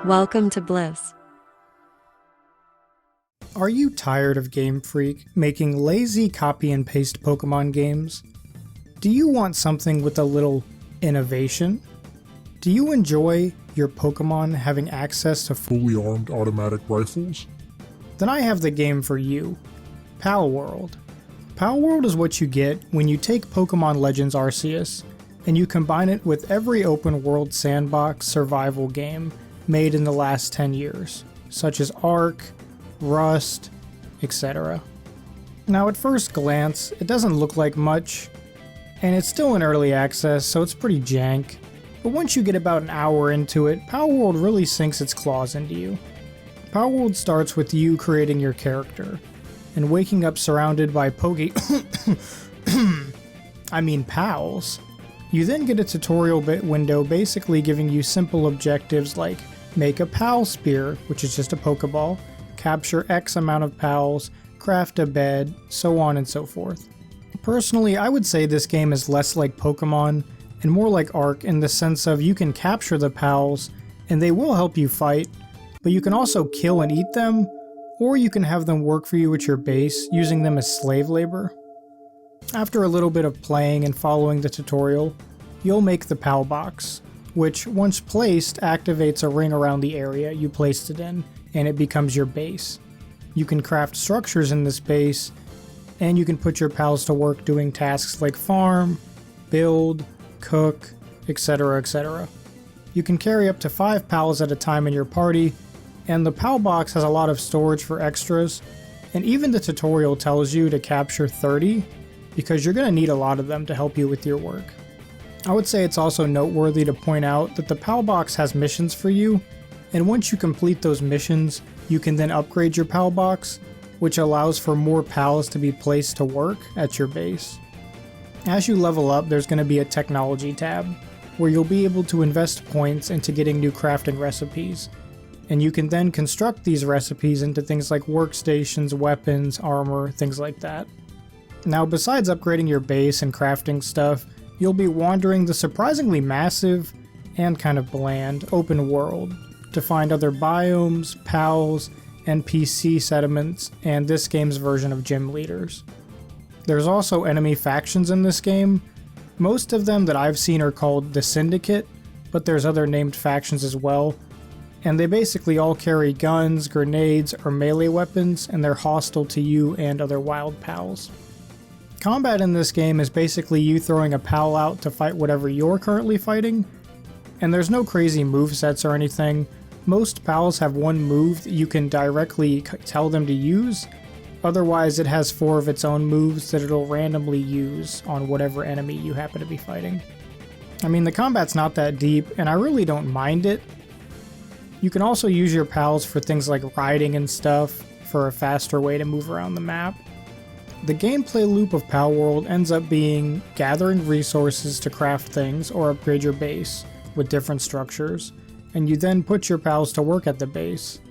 Welcome to Bliss. Are you tired of Game Freak making lazy copy and paste Pokemon games? Do you want something with a little innovation? Do you enjoy your Pokemon having access to fully armed automatic rifles? Then I have the game for you, Palworld. Palworld is what you get when you take Pokemon Legends Arceus and you combine it with every open world sandbox survival game made in the last 10 years, such as Ark, Rust, etc. Now at first glance, it doesn't look like much, and it's still in early access, so it's pretty jank, but once you get about an hour into it, Palworld really sinks its claws into you. Palworld starts with you creating your character, and waking up surrounded by pals. You then get a tutorial window basically giving you simple objectives like make a pal spear, which is just a Pokeball, capture X amount of pals, craft a bed, so on and so forth. Personally, I would say this game is less like Pokemon and more like Ark in the sense of you can capture the pals and they will help you fight, but you can also kill and eat them, or you can have them work for you at your base using them as slave labor. After a little bit of playing and following the tutorial, you'll make the pal box, which once placed activates a ring around the area you placed it in, and it becomes your base. You can craft structures in this base, and you can put your pals to work doing tasks like farm, build, cook, etc, etc. You can carry up to 5 pals at a time in your party, and the pal box has a lot of storage for extras, and even the tutorial tells you to capture 30, because you're going to need a lot of them to help you with your work. I would say it's also noteworthy to point out that the pal box has missions for you, and once you complete those missions, you can then upgrade your pal box, which allows for more pals to be placed to work at your base. As you level up, there's going to be a technology tab, where you'll be able to invest points into getting new crafting recipes, and you can then construct these recipes into things like workstations, weapons, armor, things like that. Now, besides upgrading your base and crafting stuff, you'll be wandering the surprisingly massive and kind of bland open world to find other biomes, pals, NPC settlements, and this game's version of gym leaders. There's also enemy factions in this game. Most of them that I've seen are called the Syndicate, but there's other named factions as well, and they basically all carry guns, grenades, or melee weapons, and they're hostile to you and other wild pals. Combat in this game is basically you throwing a pal out to fight whatever you're currently fighting, and there's no crazy movesets or anything. Most pals have one move that you can directly tell them to use, otherwise it has 4 of its own moves that it'll randomly use on whatever enemy you happen to be fighting. I mean, the combat's not that deep, and I really don't mind it. You can also use your pals for things like riding and stuff for a faster way to move around the map. The gameplay loop of Palworld ends up being gathering resources to craft things or upgrade your base with different structures, and you then put your pals to work at the base.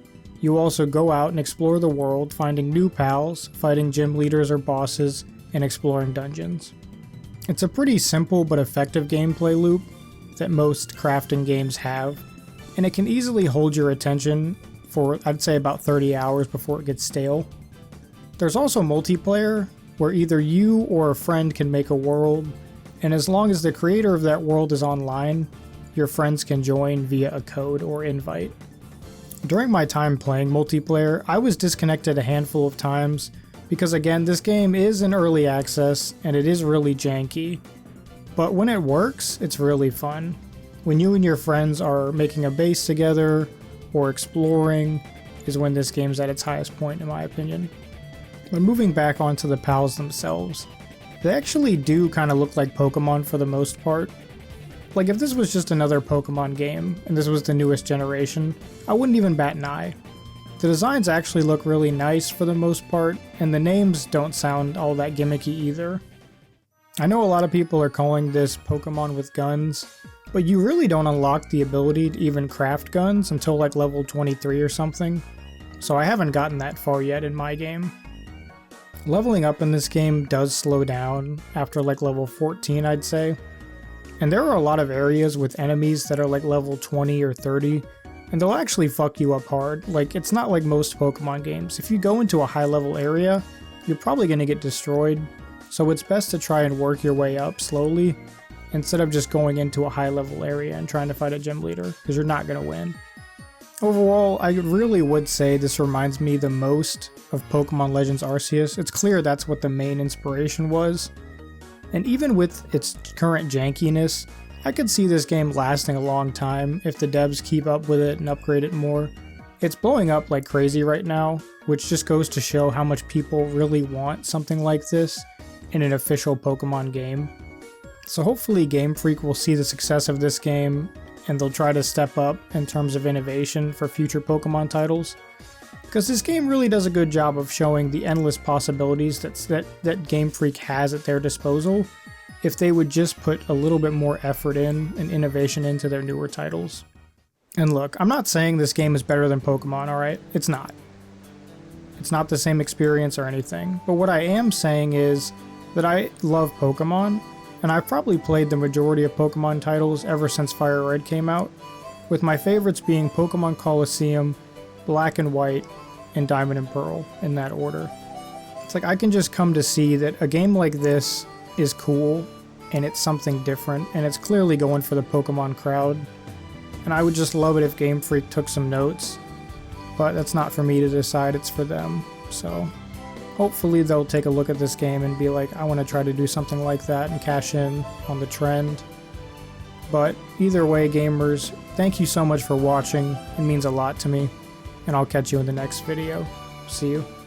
You also go out and explore the world, finding new pals, fighting gym leaders or bosses, and exploring dungeons. It's a pretty simple but effective gameplay loop that most crafting games have, and it can easily hold your attention for, I'd say, about 30 hours before it gets stale. There's also multiplayer, where either you or a friend can make a world, and as long as the creator of that world is online, your friends can join via a code or invite. During my time playing multiplayer, I was disconnected a handful of times, because again, this game is in early access, and it is really janky. But when it works, it's really fun. When you and your friends are making a base together, or exploring, is when this game's at its highest point in my opinion. But moving back onto the pals themselves, they actually do kind of look like Pokemon for the most part. Like if this was just another Pokemon game, and this was the newest generation, I wouldn't even bat an eye. The designs actually look really nice for the most part, and the names don't sound all that gimmicky either. I know a lot of people are calling this Pokemon with guns, but you really don't unlock the ability to even craft guns until like level 23 or something, so I haven't gotten that far yet in my game. Leveling up in this game does slow down after like level 14, I'd say. And there are a lot of areas with enemies that are like level 20 or 30, And they'll actually fuck you up hard. Like, it's not like most Pokemon games. If you go into a high level area, you're probably going to get destroyed. So it's best to try and work your way up slowly instead of just going into a high level area and trying to fight a gym leader, because you're not going to win. Overall, I really would say this reminds me the most of Pokemon Legends Arceus. It's clear that's what the main inspiration was. And even with its current jankiness, I could see this game lasting a long time if the devs keep up with it and upgrade it more. It's blowing up like crazy right now, which just goes to show how much people really want something like this in an official Pokemon game. So hopefully Game Freak will see the success of this game and they'll try to step up in terms of innovation for future Pokemon titles. Because this game really does a good job of showing the endless possibilities that Game Freak has at their disposal if they would just put a little bit more effort in and innovation into their newer titles. And look, I'm not saying this game is better than Pokemon, alright? It's not. It's not the same experience or anything. But what I am saying is that I love Pokemon, and I've probably played the majority of Pokemon titles ever since Fire Red came out, with my favorites being Pokemon Colosseum, Black and White, and Diamond and Pearl, in that order. It's like I can just come to see that a game like this is cool, and it's something different, and it's clearly going for the Pokemon crowd. And I would just love it if Game Freak took some notes, but that's not for me to decide, it's for them. So hopefully they'll take a look at this game and be like, I want to try to do something like that and cash in on the trend. But either way, gamers, thank you so much for watching. It means a lot to me, and I'll catch you in the next video. See you.